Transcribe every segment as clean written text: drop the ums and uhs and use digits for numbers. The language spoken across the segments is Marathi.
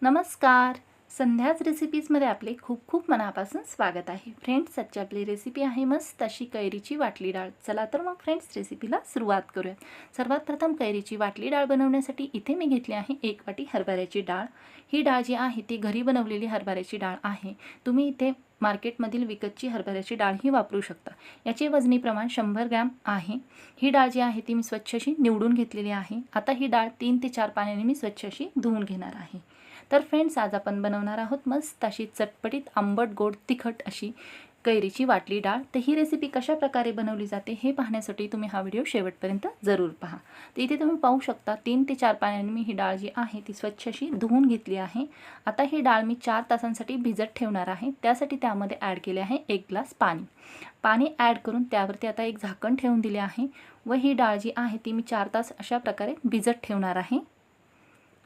नमस्कार. संध्याच रेसिपीजमध्ये आपले खूप खूप मनापासून स्वागत आहे. फ्रेंड्स, आजची आपली रेसिपी आहे मस्त अशी कैरीची वाटली डाळ. चला तर मग फ्रेंड्स रेसिपीला सुरुवात करूयात. सर्वात प्रथम कैरीची वाटली डाळ बनवण्यासाठी इथे मी घेतली आहे 1 वाटी हरभऱ्याची डाळ. ही डाळ जी आहे ती घरी बनवलेली हरभऱ्याची डाळ आहे. तुम्ही इथे मार्केटमधील विकतची हरभऱ्याची डाळ ही वापरू शकता. याचे वजनी प्रमाण 100 ग्रॅम आहे. ही डाळ जी आहे ती मी स्वच्छ अशी निवडून घेतलेली आहे. आता ही डाळ 3 ते 4 पाण्याने मी स्वच्छ अशी धुवून घेणार आहे. तर फ्रेंड्स, आज आपण बनवणार आहोत मस्त अशी चटपटीत आंबट गोड तिखट अशी कैरीची वाटली डाळ. तर ही रेसिपी कशा प्रकारे बनवली जाते हे पाहण्यासाठी तुम्ही हा व्हिडिओ शेवटपर्यंत जरूर पहा. तर इथे तुम्ही पाहू शकता 3 ते 4 पाण्याने मी ही डाळ जी आहे ती स्वच्छ अशी धुवून घेतली आहे. आता ही डाळ मी 4 तासांसाठी भिजत ठेवणार आहे. त्यासाठी त्यामध्ये ॲड केले आहे 1 ग्लास पाणी. पाणी ॲड करून त्यावरती आता एक झाकण ठेवून दिले आहे व ही डाळ जी आहे ती मी 4 तास अशा प्रकारे भिजत ठेवणार आहे.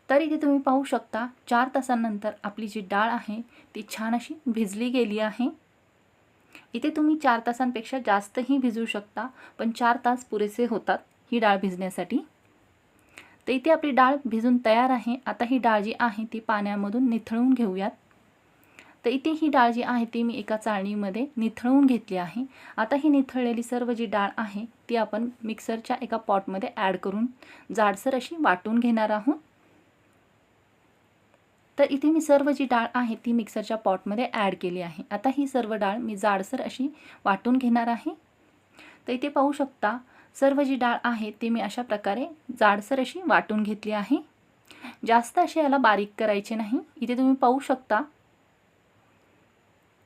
तर इथे तुम्ही पाहू शकता 4 तासांनंतर आपली जी डाळ आहे ती छान अशी भिजली गेली आहे. इथे तुम्ही 4 तासांपेक्षा जास्तही भिजवू शकता, पण 4 तास पुरेसे होतात ही डाळ भिजण्यासाठी. तर इथे आपली डाळ भिजून तयार आहे. आता ही डाळ जी आहे ती पाण्यामधून निथळून घेऊयात. तर इथे ही डाळ जी आहे ती मी एका चाळणीमध्ये निथळून घेतली आहे. आता ही निथळलेली सर्व जी डाळ आहे ती आपण मिक्सरच्या एका पॉटमध्ये ॲड करून जाडसर अशी वाटून घेणार आहोत. तर इथे मी सर्व जी डाळ आहे ती मिक्सरच्या पॉटमध्ये ॲड केली आहे. आता ही सर्व डाळ मी जाडसर अशी वाटून घेणार आहे. तर इथे पाहू शकता सर्व जी डाळ आहे ती मी अशा प्रकारे जाडसर अशी वाटून घेतली आहे. जास्त अशी याला बारीक करायचे नाही. इथे तुम्ही पाहू शकता.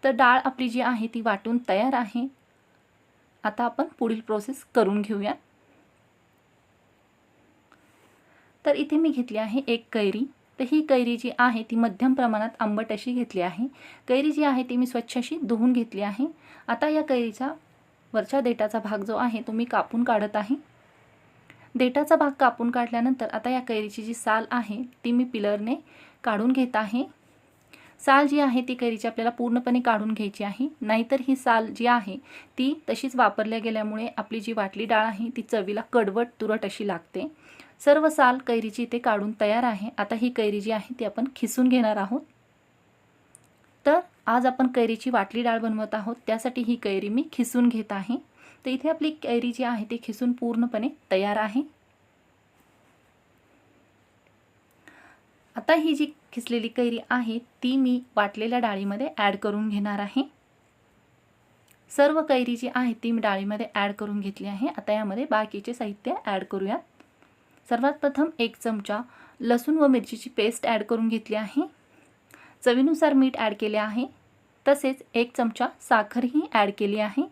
तर डाळ आपली जी आहे ती वाटून तयार आहे. आता आपण पुढील प्रोसेस करून घेऊया. तर इथे मी घेतली आहे 1 कैरी. तर ही कैरी जी आहे ती मध्यम प्रमाणात आंबट अशी घेतली आहे. कैरी जी आहे ती मी स्वच्छ अशी धुवून घेतली आहे. आता या कैरीचा वरच्या देठाचा भाग जो आहे तो मी कापून काढत आहे. देठाचा भाग कापून काढल्यानंतर आता या कैरीची जी साल आहे ती मी पिलरने काढून घेत आहे. साल जी आहे ती कैरीची आपल्याला पूर्णपणे काढून घ्यायची आहे, नाहीतर ही साल जी आहे ती तशीच वापरल्या गेल्यामुळे आपली जी वाटली डाळ आहे ती चवीला कडवट तुरट अशी लागते. सर्व साल कैरीची इथे काढून तयार आहे. आता ही कैरी जी आहे ती आपण खिसून घेणार आहोत. तर आज आपण कैरीची वाटली डाळ बनवत आहोत, त्यासाठी ही कैरी मी खिसून घेत आहे. तर इथे आपली कैरी जी आहे ती खिसून पूर्णपणे तयार आहे. आता ही जी खिसलेली कैरी आहे ती मी वाटलेल्या डाळीमध्ये ॲड करून घेणार आहे. सर्व कैरी जी आहे ती मी डाळीमध्ये ॲड करून घेतली आहे. आता यामध्ये बाकीचे साहित्य ॲड करूयात. सर्वात प्रथम 1 चमचा लसूण व मिरचीची पेस्ट ॲड करून घेतली आहे. चवीनुसार मीठ ॲड केले आहे. तसेच 1 चमचा साखरही ॲड केली आहे.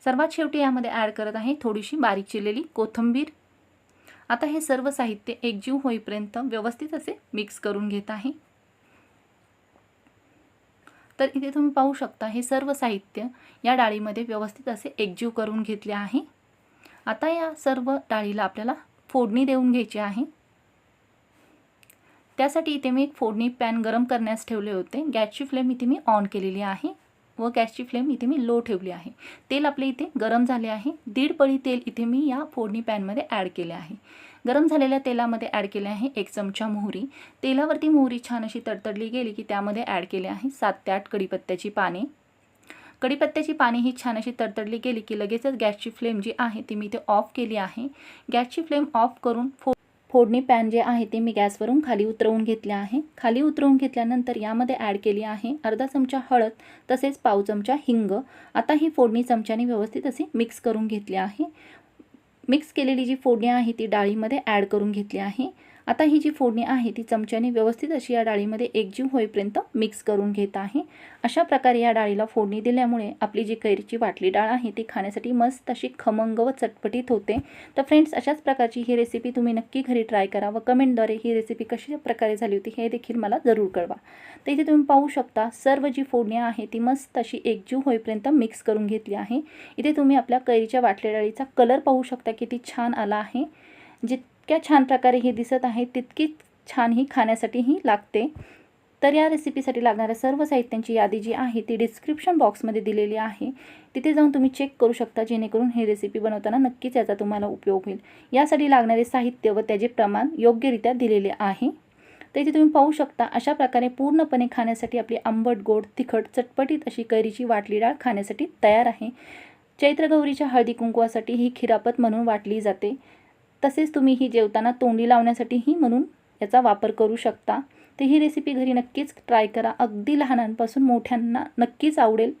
सर्वात शेवटी यामध्ये ॲड करत आहे थोडीशी बारीक चिरलेली कोथिंबीर. आता हे सर्व साहित्य एकजीव होईपर्यंत व्यवस्थित असे मिक्स करून घेत आहे. तर इथे तुम्ही पाहू शकता हे सर्व साहित्य या डाळीमध्ये व्यवस्थित असे एकजीव करून घेतले आहे. आता या सर्व डाळीला आपल्याला फोडणी देऊन घ्यायची आहे. त्यासाठी इथे मी एक फोडणी पॅन गरम करण्यास ठेवले होते. गॅसची फ्लेम इथे मी ऑन केलेली आहे व गॅसची फ्लेम इथे मी लो ठेवली आहे. तेल आपले इथे गरम झाले आहे. 1.5 पळी तेल इथे मी या फोडणी पॅनमध्ये ॲड केले आहे. गरम झालेल्या तेलामध्ये ॲड केले आहे 1 चमचा मोहरी. तेलावरती मोहरी छान अशी तडतडली गेली की त्यामध्ये ॲड केले आहे 7 ते 8 कढीपत्त्याची पाने. कढीपत्त्याची पाने ही छान अशी तडतडली गेली की लगेचच गॅसची फ्लेम जी आहे ती मी इथे ऑफ केली आहे. गॅसची फ्लेम ऑफ करून फोडणी पॅन जे आहे ते मी गॅसवरून खाली उतरवून घेतले आहे. खाली उतरवून घेतल्यानंतर यामध्ये ॲड केली आहे अर्धा चमचा हळद, तसेच पाव चमचा हिंग. आता ही फोडणी चमच्याने व्यवस्थित अशी मिक्स करून घेतली आहे. मिक्स केलेली जी फोडणी आहे ती डाळीमध्ये ॲड करून घेतली आहे. आता ही जी फोडणी आहे ती चमच्याने व्यवस्थित अशी या डाळीमध्ये एकजीव होईपर्यंत मिक्स करून घेत आहे. अशा प्रकारे या डाळीला फोडणी दिल्यामुळे आपली जी कैरीची वाटली डाळ आहे ती खाण्यासाठी मस्त अशी खमंग व चटपटीत होते. तर फ्रेंड्स, अशाच प्रकारची ही रेसिपी तुम्ही नक्की घरी ट्राय करा व कमेंटद्वारे ही रेसिपी कशा प्रकारे झाली होती हे देखील मला जरूर कळवा. तर इथे तुम्ही पाहू शकता सर्व जी फोडणी आहे ती मस्त अशी एकजीव होईपर्यंत मिक्स करून घेतली आहे. इथे तुम्ही आपल्या कैरीच्या वाटल्या डाळीचा कलर पाहू शकता किती छान आला आहे. जितक्या छान प्रकारे हे दिसत आहे तितकीच छान ही खाण्यासाठी ही लागते. तर या रेसिपीसाठी लागणाऱ्या सर्व साहित्यांची यादी जी आहे ती डिस्क्रिप्शन बॉक्समध्ये दिलेली आहे, तिथे जाऊन तुम्ही चेक करू शकता, जेणेकरून ही रेसिपी बनवताना नक्कीच याचा तुम्हाला उपयोग होईल। यासाठी लागणारे साहित्य व त्याचे प्रमाण योग्यरित्या दिलेले आहे। तर इथे तुम्ही पाहू शकता, अशा प्रकारे पूर्णपणे खाण्यासाठी आपली आंबट गोड तिखट चटपटीत अशी कैरीची वाटली डाळ खाण्यासाठी तयार आहे। चैत्र गौरीच्या हळदी कुंकवासाठी ही खिरापत म्हणून वाटली जाते, तसेच तुम्ही ही जेवताना तोंडी लावण्यासाठीही म्हणून याचा वापर करू शकता। तर ही रेसिपी घरी नक्कीच ट्राय करा, अगदी लहानांपासून मोठ्यांना नक्कीच आवडेल।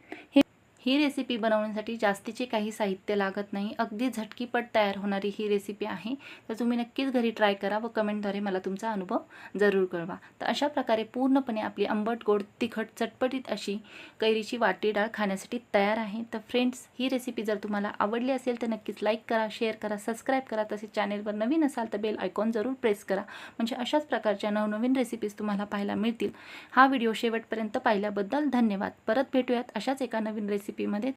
ही रेसिपी बनवण्यासाठी जास्तीचे काही साहित्य लागत नाही, अगदी झटकीपट तयार होणारी ही रेसिपी आहे। तर तुम्ही नक्कीच घरी ट्राय करा व कमेंटद्वारे मला तुमचा अनुभव जरूर कळवा। तर अशा प्रकारे पूर्णपणे आपली आंबट गोड तिखट चटपटीत अशी कैरीची वाटली डाळ खाण्यासाठी तयार आहे। तर फ्रेंड्स, ही रेसिपी जर तुम्हाला आवडली असेल तर नक्कीच लाईक करा, शेअर करा, सबस्क्राईब करा। तसेच चॅनेलवर नवीन असाल तर बेल आयकॉन जरूर प्रेस करा, म्हणजे अशाच प्रकारच्या नवनवीन रेसिपीज तुम्हाला पाहायला मिळतील। हा व्हिडिओ शेवटपर्यंत पाहिल्याबद्दल धन्यवाद। परत भेटूयात अशाच एका नवीन रेसिपीमध्ये।